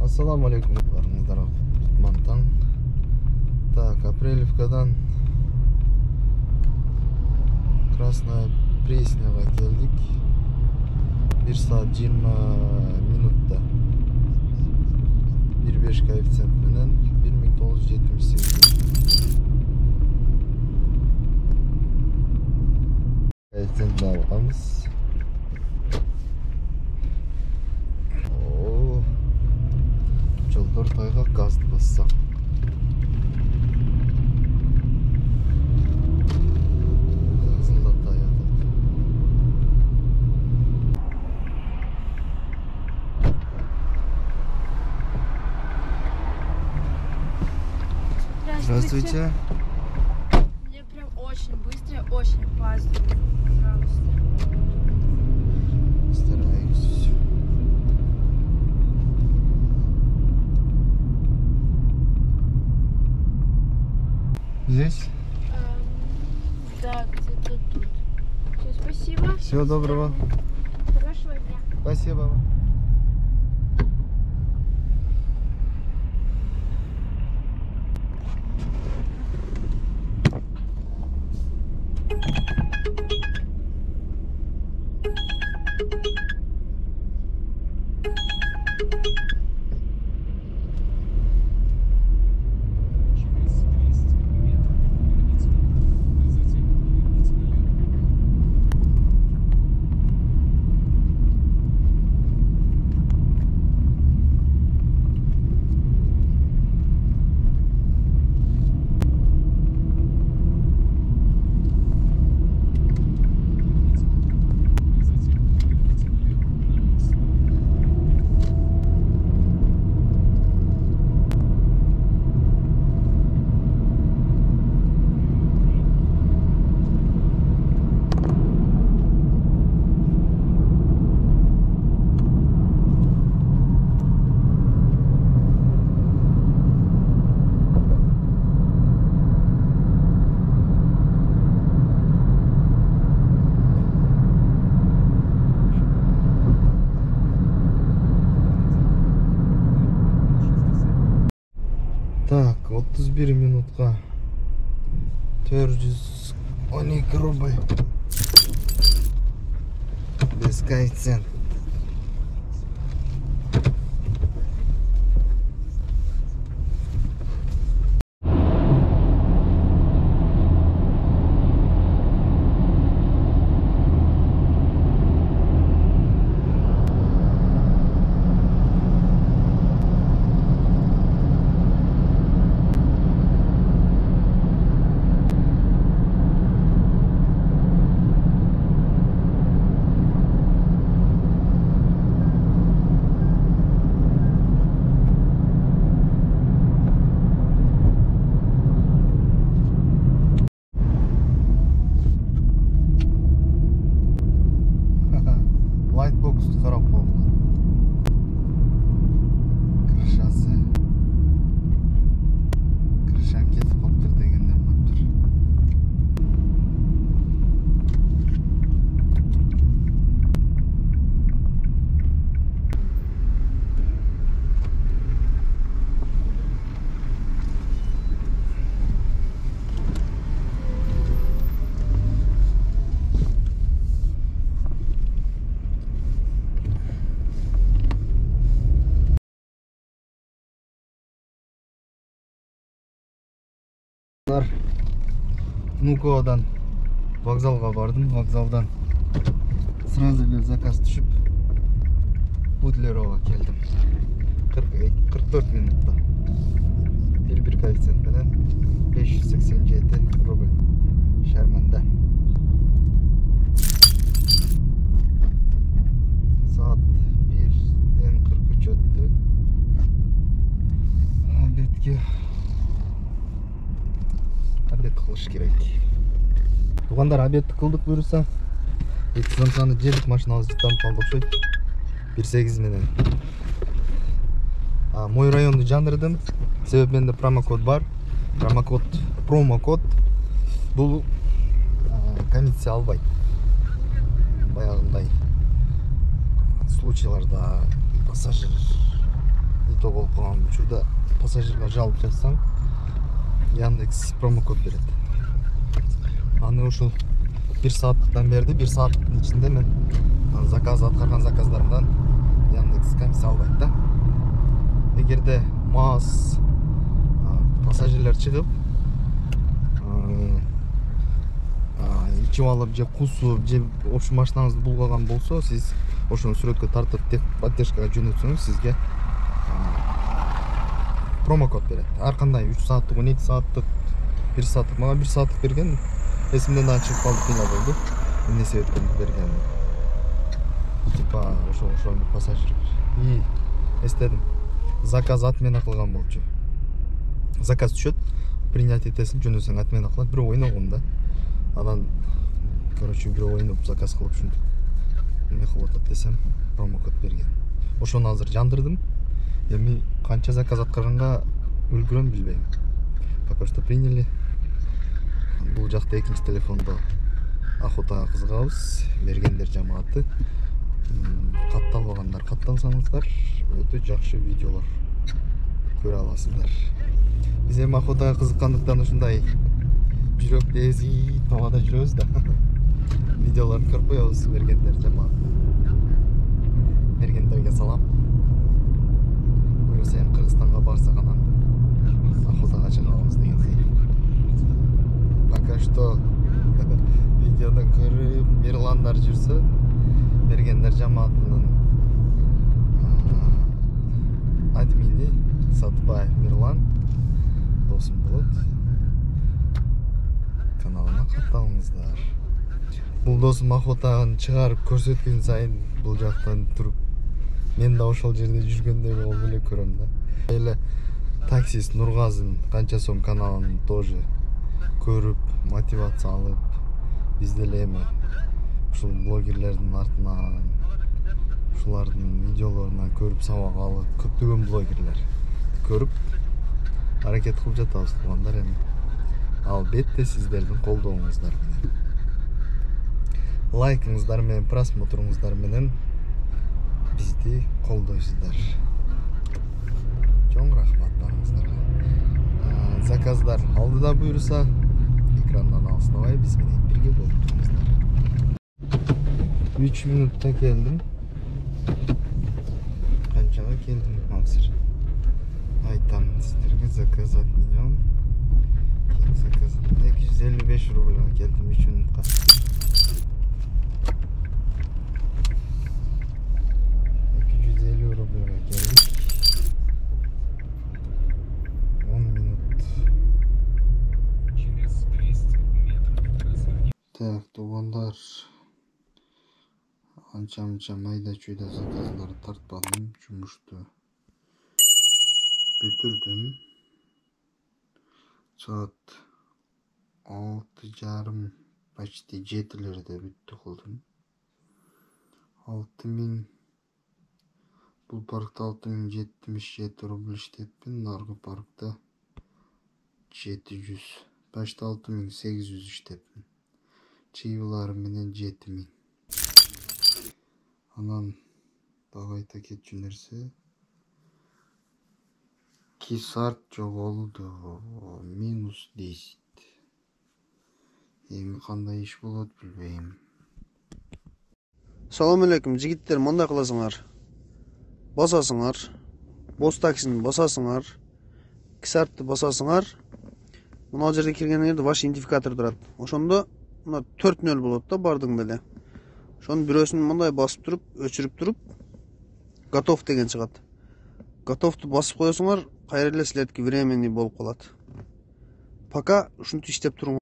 Ассаламу алейкум. Барыңыздар Мантан. Так, Апрелевкадан Красная Пресняға келдік. 1 saat 20 минутта. 1.5 коэффициентменен 1978. Коэффициентini алғанбыз. Жолдар тайғақ, газды басса. Газында таятып. Здравствуйте. Мне прям очень быстро, очень опаздываю. Пожалуйста. Стараюсь. Здесь? Да, где-то тут. Все, спасибо. Всего доброго. Хорошего дня. Спасибо вам. Так, 31 минутқа 412 рубль. Без коэффициент. Лайтбоксты қарап қалды. Крышан кетіп қалып тұр дегеннен бап тұр. Внуковадан вокзалға бардым. Вокзалдан сразу эле заказ түшүп Путлеровға келдім. 44 минутта. 1 коэффициент менен 587 рубль шарманда. Saat 1'den 43 öttü. Обедке обед кылыш керек. Тугандар, обедти кылдык буюрса. Станцияны жедик, машинабыз танып калды окшойт. 1.8 менен. Мой районду жандырдым. Себеп менде промокод бар. Промокод бул комиссия албайт. Баягындай случайларда пассажир күчтүү болуп калган учурда пассажирга жалоба жазсаң, Яндекс промокод берет. Аны ушул 1 сааттан берди. 1 сааттын ичинде мен заказ аткарган заказдарымдан Яндекс комиссия албайт да. Эгерде мас пассажирлер чыгып ичип алып же кусуп же общий машинаңызды булгаган болсо, сиз ошону сүрөткө тартып техподдержкага жөнөтсөңүз, сизге промокод берет. Ар кандай 3 сааттык, 12 сааттык, 1 сааттык. Мага 1 сааттык берген. Эсимден ачып калды, кыйла болду. Эмне себептен берген? Типа ошо пассажир. И эстедим. Заказ отмена кылган болчу. Заказ түшөт, принять этесиң, жөнөсөң отмена кылат. Бирок ойногон да. Анан короче бирок ойноп заказ кылып ушинтип эме кылып атат десем, промокод берген. Ошону азыр жандырдым. Эми канча заказ аткарганга үлгүрөм билбейм. Пока что приняли. Бул жакта экинчи телефондо охотага кызыгабыз. Мергендер жамааты. Катталбагандар катталсаңыздар, өтө жакшы видеолор көрө аласыздар. Биз эми охотага кызыккандыктан ушундай жүрөктү эзип абада жүрөбүз да. Видеолорду көрүп коебуз, мергендер жамааты. Мергендерге салам. Буюрса эми Кыргызстанга барсак анан охотага чыгабыз дегендей. Пока что видеодон көрүп Мирландар жүрсө, мергендер жамаатынын админи Сатбаев Мирлан досум болот. Каналына катталыңыздар. Бул досум охотаны чыгарып көрсөткөн сайын бул жактан туруп мен да ошол жерде жүргөндөй болуп эле көрөм да. Эле таксист Нургазын канча сом каналын тоже көрүп, мотивация алып, биз деле эми ушул блогерлердин артынан, ушулардын видеолорунан көрүп сабак алып, көптөгөн блогерлер көрүп аракет кылып жатабыз туугандар. Эми албетте сиздердин колдооңуздар менен, лайкыңыздар менен, просмотруңуздар менен бизди колдойсуздар. Чоң рахмат барыңыздарга. Заказдар алдыда буйруса, экрандан алыстабай биз менен бирге болуп туруңуздар. 3 минутта келдим. Канчага келдим азыр? Айтам сиздерге, заказ отменен. Кийин заказ 255 рубльга келдим 3 минутка. Так, туугандар, анча-мынча майда чүйдө заказдар тартпадым, жумушту бүтүрдүм. Саат 6:30 почти 7-лерде бүттү кылдым. 6000, бул паркта 6077 рубль иштеппин, наркы паркта 700, почти 6800 иштеппин. Чыйылары менен 7000. Анан дагы айта кетчү нерсе, кисарт жоголду, -10. Эми кандай иш болот билбейм. Салам алейкум жигиттер, мындай кыласыңар. Басасыңар, боз таксини басасыңар, кисартты басасыңар. Мына жерге келгениңерде ваш идентификатор турат. Ошондо мына 4-0 болот да бардыгында эле. Ошонун бирөөсүн мындай басып туруп, өчүрүп туруп, готов деген чыгат. Готовду басып коесуңар, кайра эле силердики времени болуп калат. Пока ушинтип иштеп туруңар.